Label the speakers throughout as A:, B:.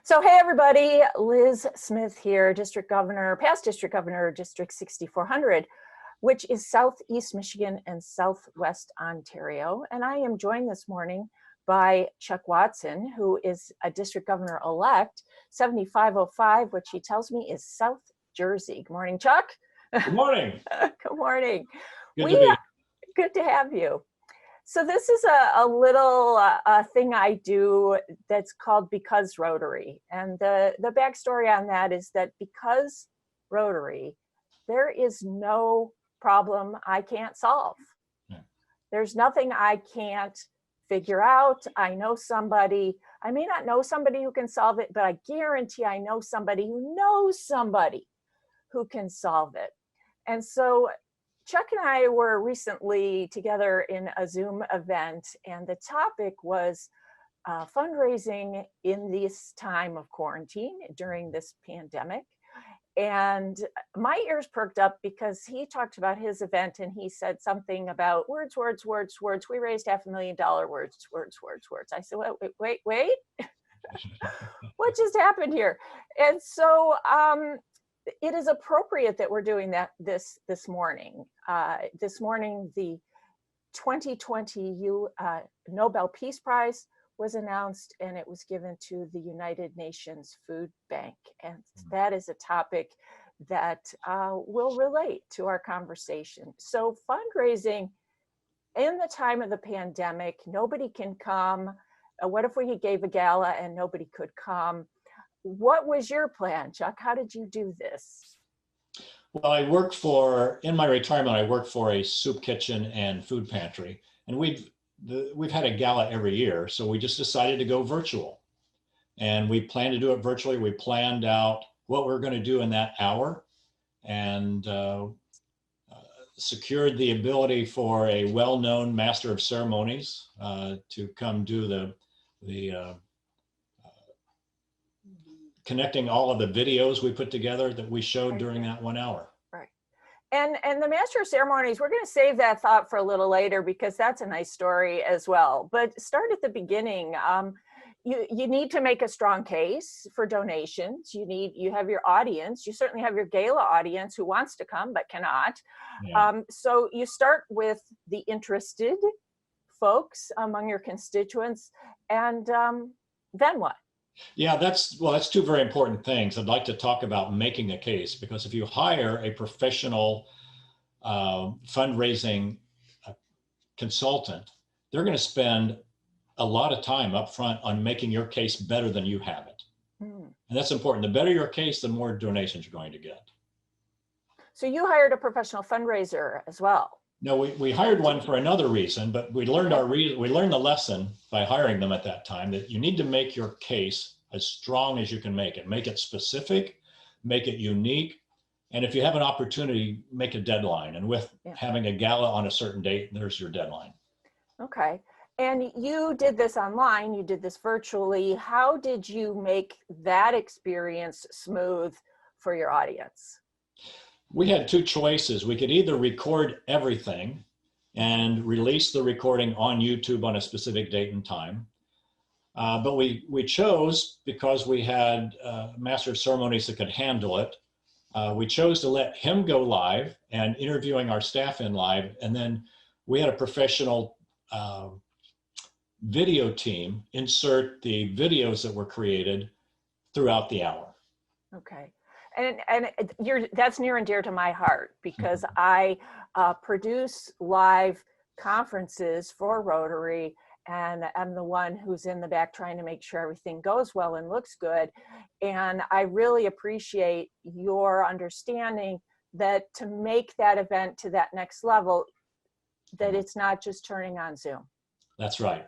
A: So hey everybody, Liz Smith here, District Governor, past District Governor, District 6400, which is Southeast Michigan and Southwest Ontario. And I am joined this morning by Chuck Watson, who is a District Governor-elect, 7505, which he tells me is South Jersey. Good morning, Chuck.
B: Good morning.
A: Good morning.
B: Good to be here.
A: Good to have you. So this is a little thing I do that's called Because Rotary. And the backstory on that is that because Rotary, there is no problem I can't solve.
B: Yeah.
A: There's nothing I can't figure out. I know somebody, I may not know somebody who can solve it, but I guarantee I know somebody who knows somebody who can solve it. And so Chuck and I were recently together in a Zoom event, and the topic was fundraising in this time of quarantine during this pandemic. And my ears perked up because he talked about his event and he said something about words. We raised $500,000 words. I said, wait. What just happened here? And so, it is appropriate that we're doing that this morning. This morning, the 2020 Nobel Peace Prize was announced, and it was given to the United Nations Food Bank. And that is a topic that will relate to our conversation. So fundraising in the time of the pandemic, nobody can come. What if we gave a gala and nobody could come? What was your plan, Chuck? How did you do this?
B: Well, in my retirement, I worked for a soup kitchen and food pantry, and we've had a gala every year. So we just decided to go virtual, and we planned to do it virtually. We planned out what we're going to do in that hour, and secured the ability for a well-known master of ceremonies to come do the connecting all of the videos we put together that we showed during that 1 hour.
A: Right. And the Master of Ceremonies, we're going to save that thought for a little later because that's a nice story as well. But start at the beginning. You need to make a strong case for donations. You have your audience. You certainly have your gala audience who wants to come but cannot.
B: Yeah.
A: So you start with the interested folks among your constituents, and then what?
B: Yeah, that's two very important things. I'd like to talk about making a case, because if you hire a professional fundraising consultant, they're going to spend a lot of time up front on making your case better than you have it. And that's important. The better your case, the more donations you're going to get. So
A: you hired a professional fundraiser as well?
B: No, we hired one for another reason, but we learned the lesson by hiring them at that time, that you need to make your case as strong as you can make it. Make it specific, make it unique, and if you have an opportunity, make a deadline. And with having a gala on a certain date, there's your deadline.
A: Okay. And you did this online, you did this virtually. How did you make that experience smooth for your audience?
B: We had two choices. We could either record everything and release the recording on YouTube on a specific date and time. But we chose, because we had master of ceremonies that could handle it, we chose to let him go live and interviewing our staff in live. And then we had a professional video team insert the videos that were created throughout the hour.
A: Okay. And that's near and dear to my heart, because I produce live conferences for Rotary, and I'm the one who's in the back trying to make sure everything goes well and looks good. And I really appreciate your understanding that to make that event to that next level, that it's not just turning on Zoom.
B: That's right.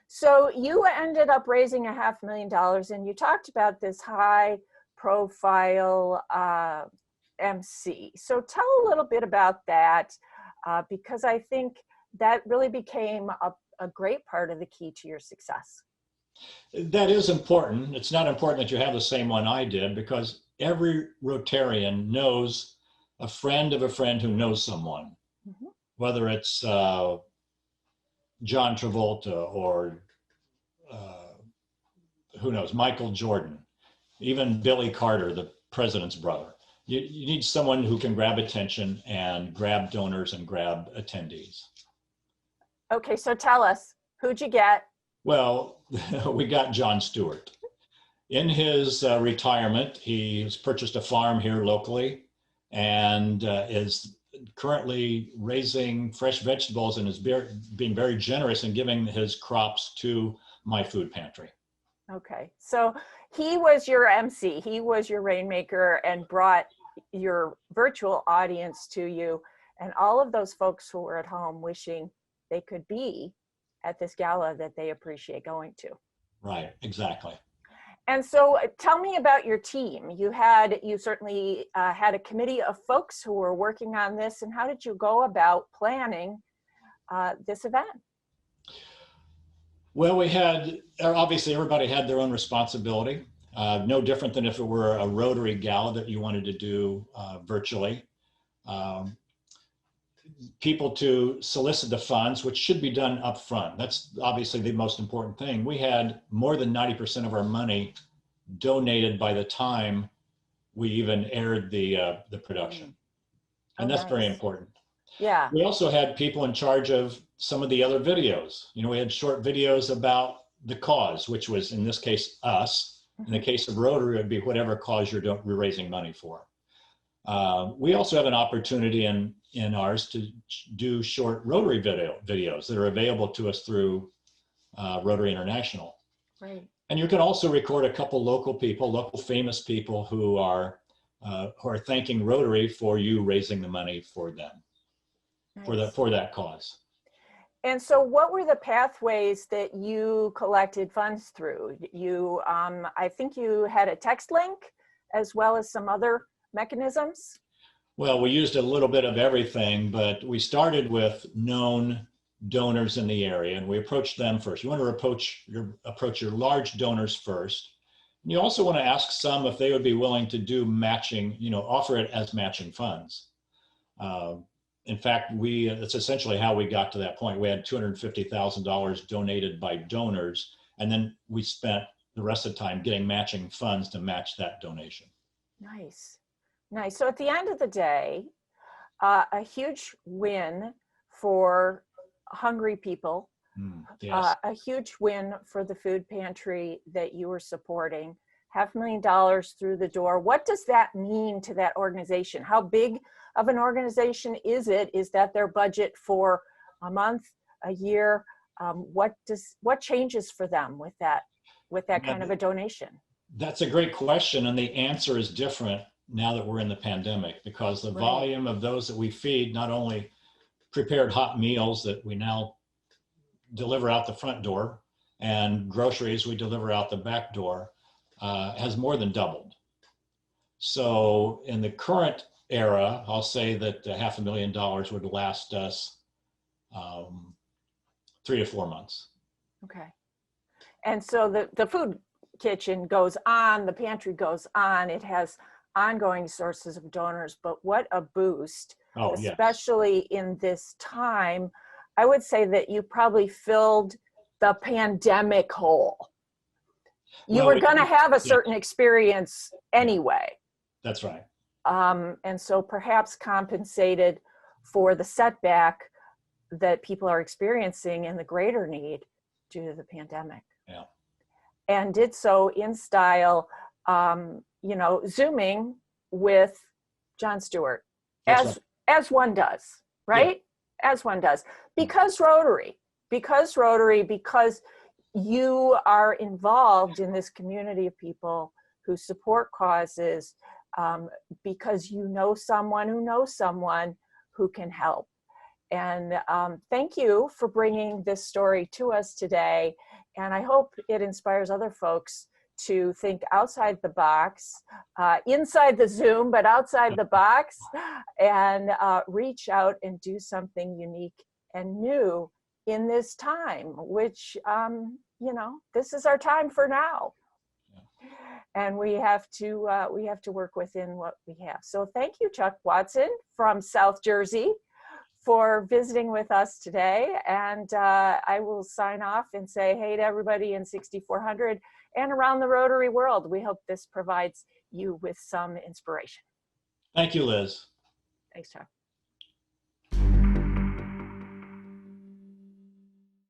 A: So you ended up raising $500,000, and you talked about this high profile MC. So tell a little bit about that, because I think that really became a great part of the key to your success.
B: That is important. It's not important that you have the same one I did, because every Rotarian knows a friend of a friend who knows someone, whether it's John Travolta or who knows, Michael Jordan, even Billy Carter, the president's brother. You need someone who can grab attention and grab donors and grab attendees.
A: Okay, so tell us, who'd you get?
B: Well, we got Jon Stewart. In his retirement, he has purchased a farm here locally and is currently raising fresh vegetables and is being very generous in giving his crops to my food pantry.
A: Okay, so he was your MC, he was your rainmaker and brought your virtual audience to you, and all of those folks who were at home wishing they could be at this gala that they appreciate going to.
B: Right, exactly.
A: And so tell me about your team. You certainly had a committee of folks who were working on this, and how did you go about planning this event?
B: Well, we had, obviously everybody had their own responsibility, no different than if it were a Rotary gala that you wanted to do virtually. People to solicit the funds, which should be done up front. That's obviously the most important thing. We had more than 90% of our money donated by the time we even aired the production. And that's nice. Very important.
A: Yeah.
B: We also had people in charge of some of the other videos. You know, we had short videos about the cause, which was in this case us. In the case of Rotary, it would be whatever cause you're raising money for. We also have an opportunity in ours to do short Rotary videos that are available to us through Rotary International.
A: Right.
B: And you can also record a couple local famous people who are thanking Rotary for you raising the money for them, nice. for that cause.
A: And so what were the pathways that you collected funds through? You, I think you had a text link as well as some other mechanisms?
B: Well, we used a little bit of everything, but we started with known donors in the area and we approached them first. You want to approach your large donors first. And you also want to ask some if they would be willing to do matching, offer it as matching funds. In fact, that's essentially how we got to that point. We had $250,000 donated by donors, and then we spent the rest of the time getting matching funds to match that donation.
A: Nice. Nice. So at the end of the day, a huge win for hungry people,
B: yes.
A: A huge win for the food pantry that you were supporting, $500,000 through the door. What does that mean to that organization? How big of an organization is it? Is that their budget for a month, a year? What changes for them with that kind of a donation?
B: That's a great question, and the answer is different now that we're in the pandemic, because the volume of those that we feed, not only prepared hot meals that we now deliver out the front door and groceries we deliver out the back door, has more than doubled. So in the current era, I'll say that $500,000 would last us 3 to 4 months.
A: Okay. And so the food kitchen goes on, the pantry goes on, it has ongoing sources of donors, but what a boost, especially in this time. I would say that you probably filled the pandemic hole. You were going to have a certain experience anyway.
B: That's right.
A: And so perhaps compensated for the setback that people are experiencing and the greater need due to the pandemic.
B: Yeah. And
A: did so in style, Zooming with Jon Stewart, as one does, right? Yeah. As one does, because Rotary, because you are involved in this community of people who support causes, because you know someone who can help. And thank you for bringing this story to us today. And I hope it inspires other folks to think outside the box, inside the Zoom, but outside the box, and reach out and do something unique and new in this time, which, this is our time for now. And we have to work within what we have. So thank you, Chuck Watson from South Jersey, for visiting with us today. And I will sign off and say hey to everybody in 6400 and around the Rotary world. We hope this provides you with some inspiration.
B: Thank you, Liz.
A: Thanks, Chuck.